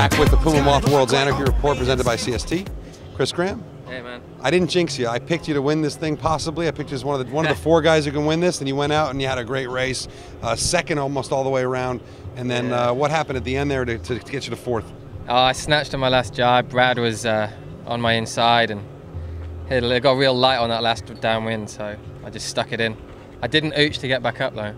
Back with the Puma Moth World's Anarchy Report presented by CST. Chris Graham. Hey man. I didn't jinx you. I picked you to win this thing possibly. I picked you as one of the four guys who can win this, and you went out and you had a great race. Second almost all the way around. And then what happened at the end there to get you to fourth? Oh, I snatched on my last jibe. Brad was on my inside and it got real light on that last downwind, so I just stuck it in. I didn't ooch to get back up though.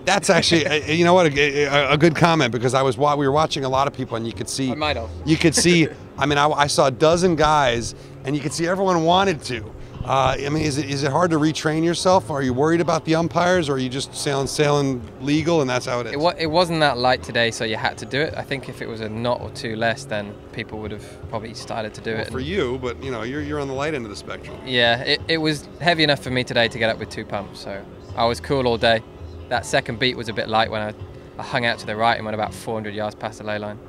That's actually, you know what, a good comment, because we were watching a lot of people, and you could see. I might have. You could see. I mean, I saw a dozen guys, and you could see everyone wanted to. I mean, is it hard to retrain yourself? Are you worried about the umpires, or are you just sailing legal, and that's how it is? It wasn't that light today, so you had to do it. I think if it was a knot or two less, then people would have probably started to do it. For you, but you know, you're on the light end of the spectrum. Yeah, it was heavy enough for me today to get up with 2 pumps, so I was cool all day. That second beat was a bit light when I hung out to the right and went about 400 yards past the ley line.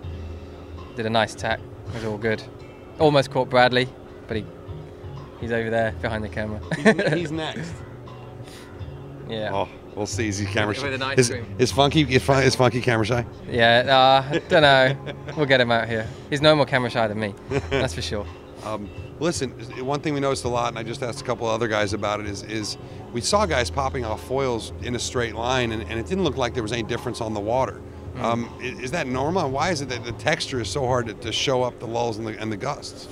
Did a nice tack, it was all good. Almost caught Bradley, but he's over there behind the camera. He's next. Yeah. Oh, we'll see. Is he camera shy? With an ice cream. Is Funky camera shy? Yeah, don't know. We'll get him out here. He's no more camera shy than me, that's for sure. Listen, one thing we noticed a lot, and I just asked a couple of other guys about it, is we saw guys popping off foils in a straight line, and it didn't look like there was any difference on the water. Is that normal? And why is it that the texture is so hard to show up the lulls and the gusts?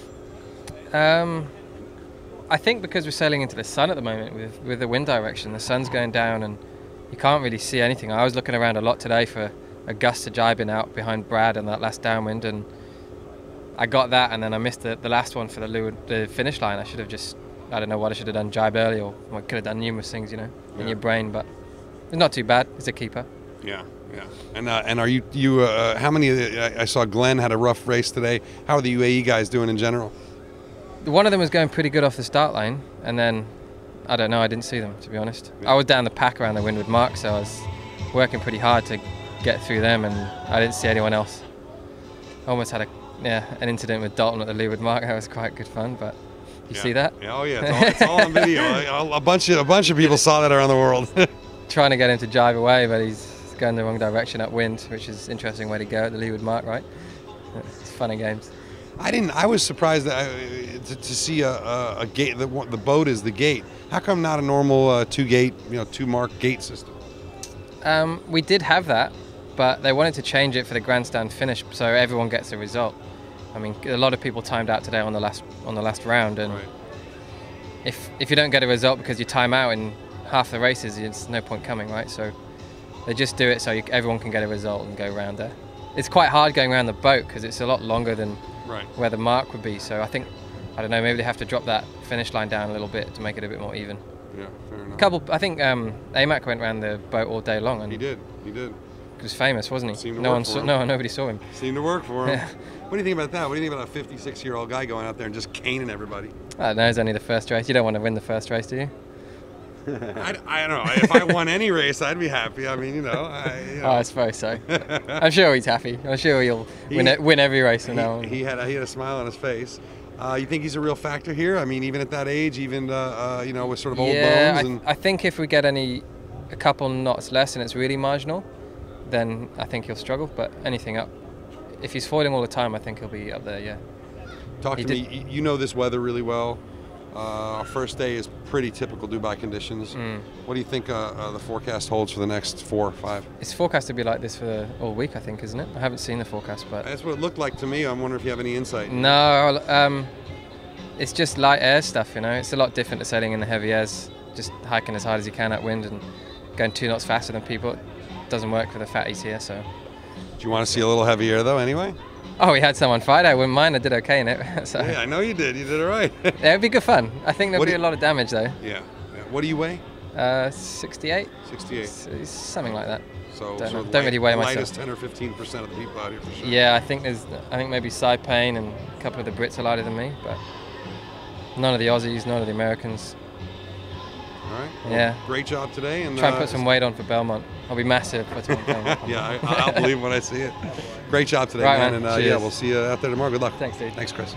I think because we're sailing into the sun at the moment with the wind direction. The sun's going down and you can't really see anything. I was looking around a lot today for a gust to jibing out behind Brad and that last downwind, and I got that, and then I missed the last one for the finish line. I should have just, I don't know what I should have done, jibe early, or I could have done numerous things, you know, in your brain, but it's not too bad. It's a keeper. Yeah, yeah. And are you how many, I saw Glenn had a rough race today. How are the UAE guys doing in general? One of them was going pretty good off the start line, and then, I don't know, I didn't see them, to be honest. Yeah. I was down the pack around the windward mark, so I was working pretty hard to get through them, and I didn't see anyone else. I almost had an incident with Dalton at the leeward mark. That was quite good fun, but you see that? Yeah, oh yeah, it's all on video. A bunch of people saw that around the world. Trying to get him to jibe away, but he's going the wrong direction upwind, which is an interesting way to go at the leeward mark, right? It's fun and games. I was surprised that to see a gate. The boat is the gate. How come not a normal two-gate, two-mark gate system? We did have that, but they wanted to change it for the grandstand finish, so everyone gets a result. I mean, a lot of people timed out today on the last round, and right. if you don't get a result because you time out in half the races, there's no point coming, right? So they just do it so everyone can get a result and go around there. It's quite hard going around the boat because it's a lot longer than where the mark would be. So I think, I don't know, maybe they have to drop that finish line down a little bit to make it a bit more even. Yeah, fair enough. I think Amac went around the boat all day long, and he did. He was famous, wasn't he? Nobody saw him. Seemed to work for him. Yeah. What do you think about that? What do you think about a 56-year-old guy going out there and just caning everybody? I don't know, it's only the first race. You don't want to win the first race, do you? I don't know. If I won any race, I'd be happy. I mean, Oh, I suppose so. I'm sure he's happy. I'm sure he'll win every race from now on. He had a smile on his face. You think he's a real factor here? I mean, even at that age, even with sort of old bones. I think if we get a couple knots less and it's really marginal, then I think he'll struggle. But anything up, if he's foiling all the time, I think he'll be up there. Yeah. Talk to me. You know this weather really well. Our first day is pretty typical Dubai conditions. What do you think the forecast holds for the next 4 or 5? It's forecast to be like this for all week, I think, isn't it? I haven't seen the forecast, but that's what it looked like to me. I'm wondering if you have any insight. No, it's just light air stuff. It's a lot different to sailing in the heavy airs. Just hiking as hard as you can upwind and going 2 knots faster than people. It doesn't work for the fatties here. So. Do you want to see a little heavy air though? Anyway. Oh, we had some on Friday. I wouldn't mind. I did okay in it. So. Yeah, I know you did. You did it right. Yeah, it'd be good fun. I think there'll be a lot of damage though. Yeah. What do you weigh? 68. 68. It's something like that. So don't really weigh myself. Lightest 10 or 15% of the people out here for sure. Yeah, I think maybe Cy Payne and a couple of the Brits are lighter than me, but none of the Aussies, none of the Americans. All right. Well, yeah. Great job today. And try and put some weight on for Belmont. I'll be massive for Belmont. Yeah, I'll believe when I see it. Great job today, right, man. And yeah, we'll see you out there tomorrow. Good luck. Thanks, dude. Thanks, Chris.